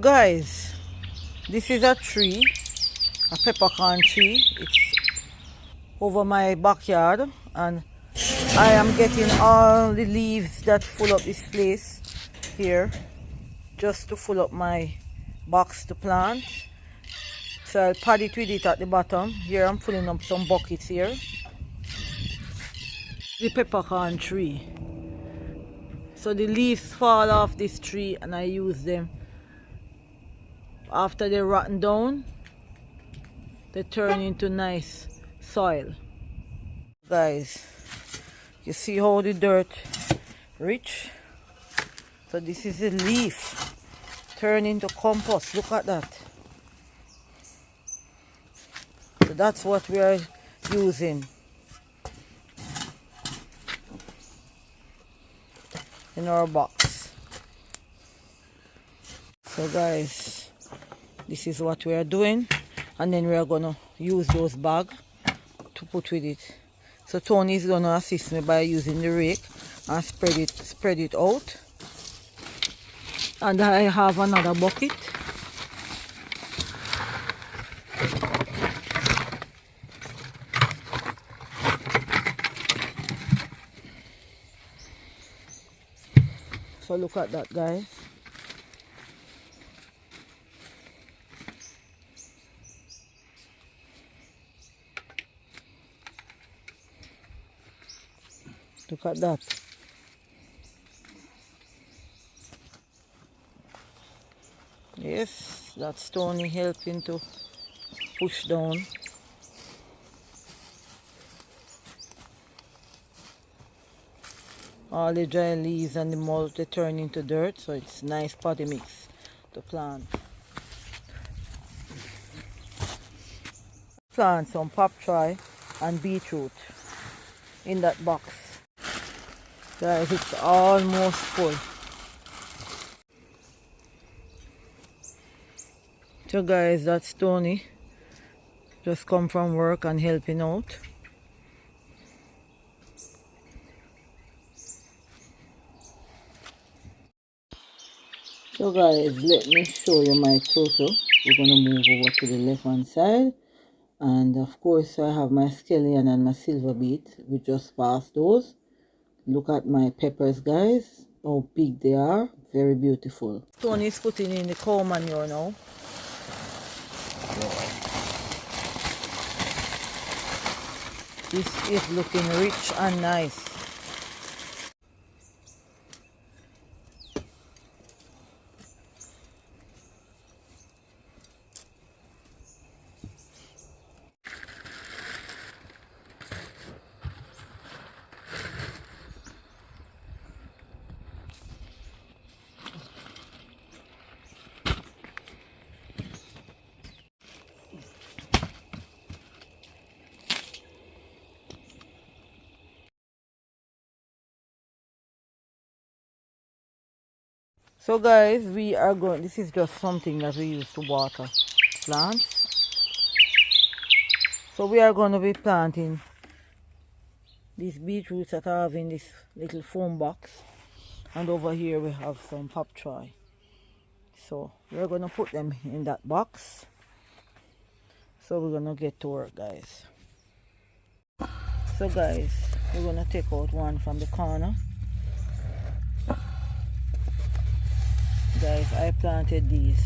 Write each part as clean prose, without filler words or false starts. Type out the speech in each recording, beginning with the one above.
So guys, this is a tree, a peppercorn tree. It's over my backyard, and I am getting all the leaves that fill up this place here just to fill up my box to plant. So I'll pad it with it at the bottom. Here I'm filling up some buckets here. The peppercorn tree. So the leaves fall off this tree and I use them. After they're rotten down, they turn into nice soil. Guys, you see how the dirt rich? So this is the leaf turn into compost. Look at that. So that's what we are using in our box. So guys, this is what we are doing, and then we are gonna use those bags to put with it. So Tony is gonna assist me by using the rake and spread it out. And I have another bucket. So look at that, guys. Look at that. Yes, that's Tony helping to push down. All the dry leaves and the mulch, they turn into dirt, so it's nice potty mix to plant. Plant some pop chai and beetroot in that box. Guys, it's almost full. So guys, that's Tony. Just come from work and helping out. So guys, let me show you my total. We're going to move over to the left hand side. And of course I have my scallion and my silver beet. We just passed those. Look at my peppers, guys. How big they are. Very beautiful. Tony is putting in the cow manure now. This is looking rich and nice. So guys, we are going, this is just something that we use to water plants. So we are going to be planting these beetroots that I have in this little foam box. And over here we have some pop chai. So we're going to put them in that box. So we're going to get to work, guys. So guys, we're going to take out one from the corner. Guys, I planted these.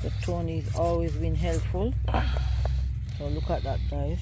The Tony's always been helpful. So look at that, guys.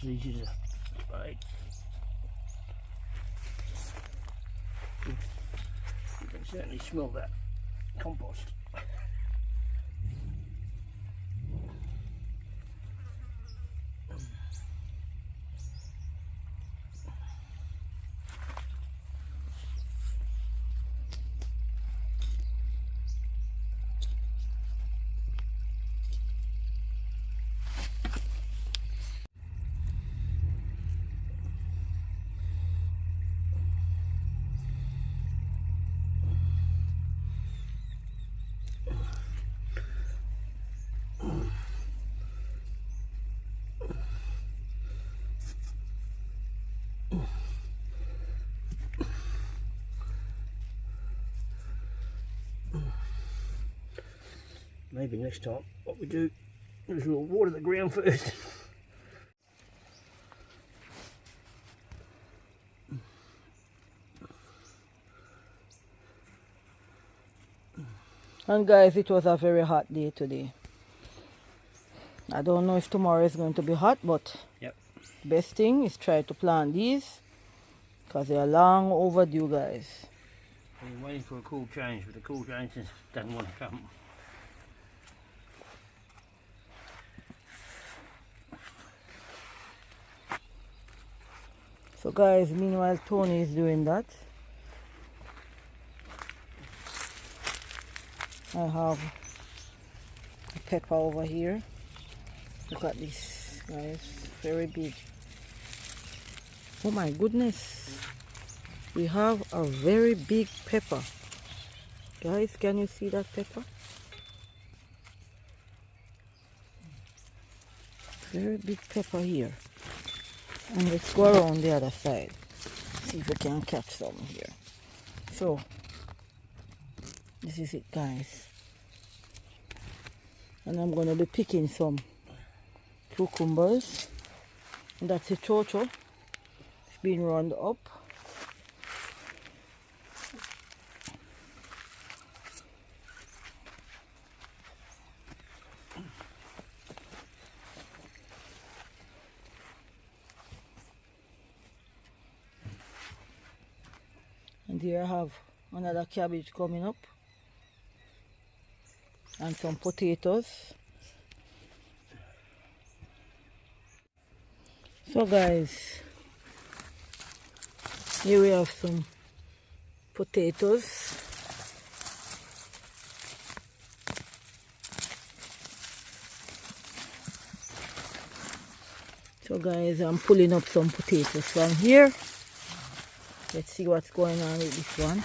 Diseases right. You can certainly smell that compost. Maybe next time what we do is we'll water the ground first. And guys, it was a very hot day today. I don't know if tomorrow is going to be hot, but Yep. best thing is try to plant these because they are long overdue, guys. We're waiting for a cool change, but the cool change doesn't want to come. So guys, meanwhile Tony is doing that, I have a pepper over here. Look at this, guys, very big. Oh my goodness, we have a very big pepper. Guys, can you see that pepper? Very big pepper here. And let's go around the other side, see if we can catch some here. So this is it, guys, and I'm going to be picking some cucumbers. And that's a chocho. It's been rounded up. And here I have another cabbage coming up and some potatoes. So guys, here we have some potatoes. So guys, I'm pulling up some potatoes from here. Let's see what's going on with this one,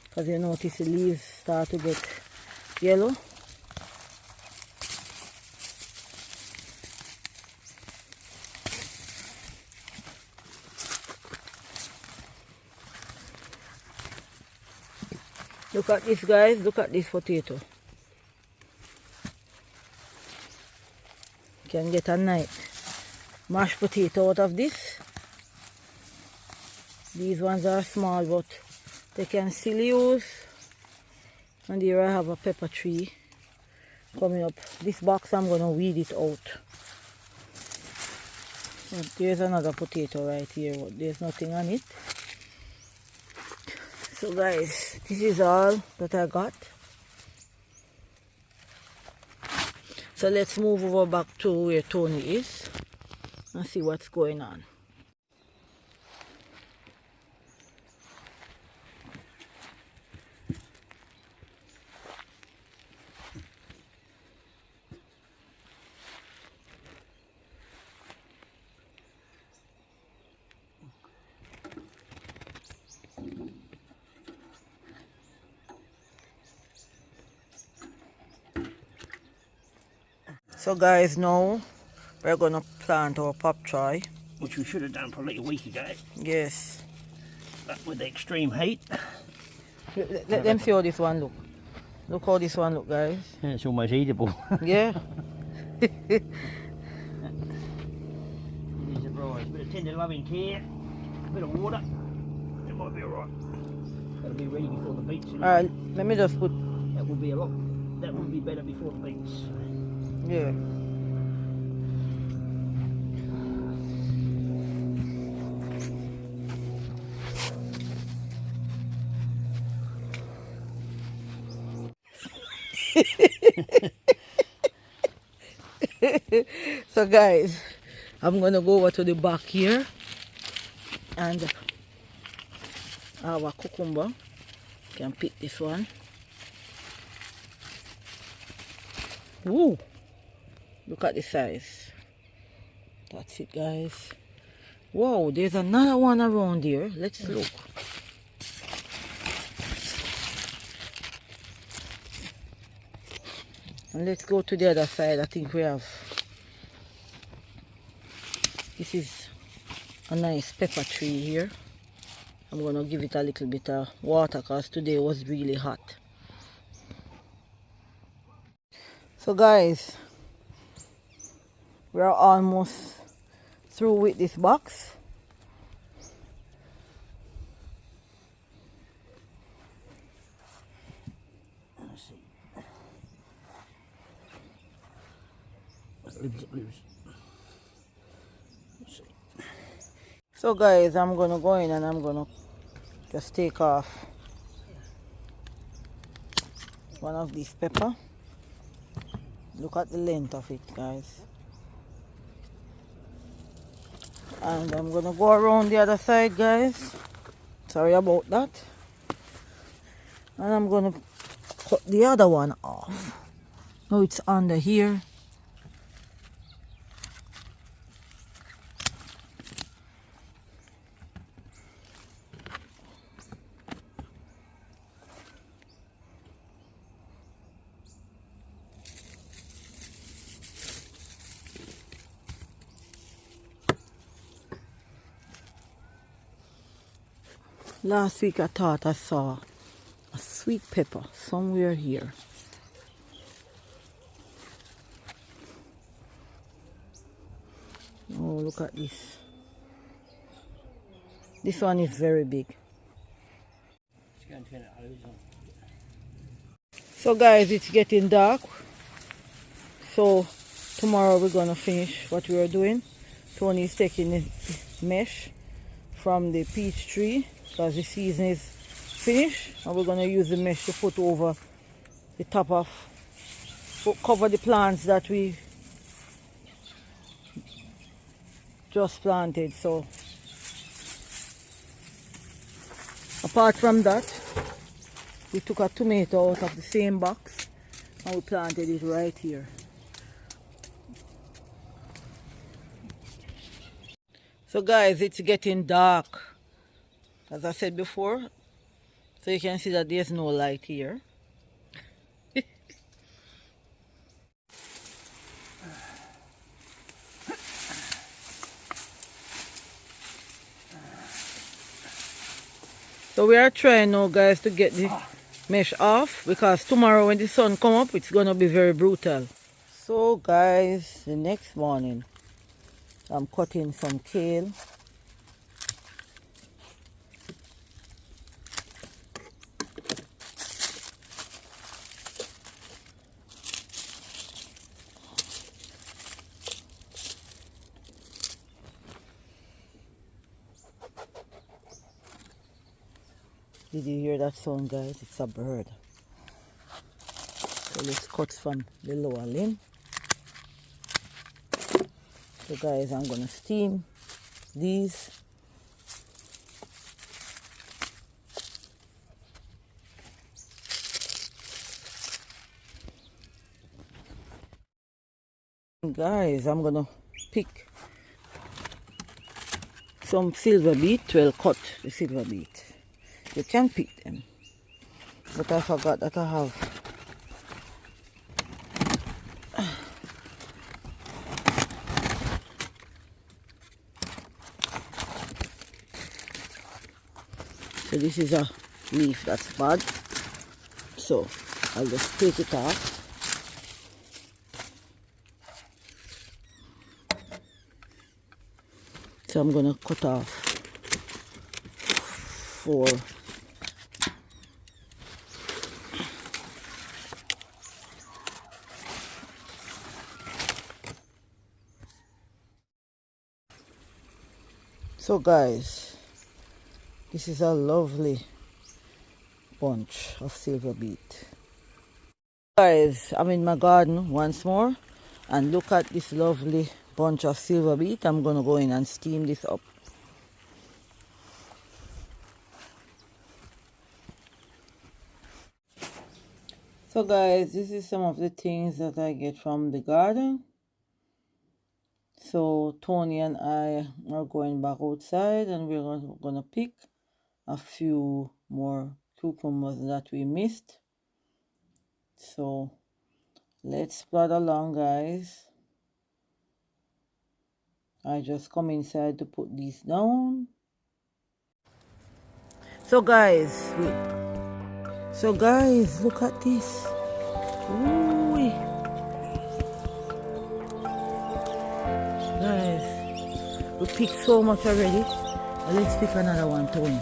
because you notice the leaves start to get yellow. Look at this, guys, look at this potato. You can get a nice mashed potato out of this. These ones are small, but they can still use. And here I have a pepper tree coming up. This box I'm going to weed it out. And there's another potato right here, but there's nothing on it. So guys, this is all that I got. So let's move over back to where Tony is and see what's going on. So guys, now we're gonna plant our pop choy, Which we should have done probably a week ago. yes. But with the extreme heat. Let them see how this one look. Look how this one look, guys. Yeah, it's almost eatable. Yeah. It is a prize. A bit of tender loving care, a bit of water, it might be alright. That'll be ready before the beets. Alright, let me just put, That will be a lot. That will be better before the beets. yeah. So guys, I'm gonna go over to the back here and I have a cucumber. You can pick this one. Woo! Look at the size. That's it, guys. Wow, there's another one around here. Let's look. And let's go to the other side. I think we have, this is a nice pepper tree here. I'm going to give it a little bit of water because today was really hot. So guys, we're almost through with this box. Let's see. Let's see. So guys, I'm gonna go in and I'm gonna just take off one of these pepper. Look at the length of it, guys. And I'm gonna go around the other side, guys. Sorry about that. And I'm gonna cut the other one off. Now it's under here. Last week I thought I saw a sweet pepper somewhere here. Oh, look at this. This one is very big. So guys, it's getting dark. So tomorrow we're gonna finish what we are doing. Tony is taking the mesh from the peach tree because the season is finished, and we're gonna use the mesh to put over the top of, cover the plants that we just planted. So apart from that, we took a tomato out of the same box and we planted it right here. So guys, it's getting dark, as I said before, so you can see that there's no light here. So we are trying now, guys, to get the mesh off, because tomorrow when the sun come up, it's gonna be very brutal. So guys, the next morning I'm cutting some kale. Did you hear that sound, guys? It's a bird. So let's cut from the lower limb. So guys, I'm gonna steam these. Guys, I'm gonna pick some silver beet. Well, cut the silver beet. You can pick them, but I forgot that I have so this is a leaf that's bad, so I'll just take it off. So I'm gonna cut off 4. So guys, this is a lovely bunch of silver beet. Guys, I'm in my garden once more, and look at this lovely bunch of silver beet. I'm gonna go in and steam this up. So guys, this is some of the things that I get from the garden. So Tony and I are going back outside, and we're gonna pick a few more cucumbers that we missed. So let's plod along, guys. I just come inside to put these down. So guys, look at this. Ooh, We picked so much already. Let's pick another one, Tony.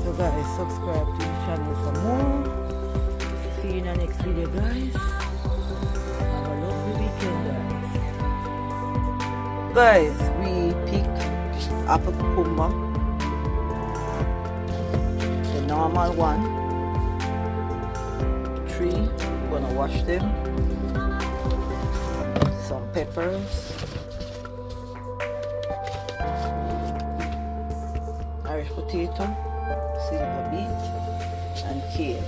So guys, subscribe to the channel for more. See you in the next video, guys. Have a lovely weekend, guys. Guys, we picked apple cucumber, the normal one. 3, we're gonna wash them. Some peppers, Irish potato, silver beet, and kale.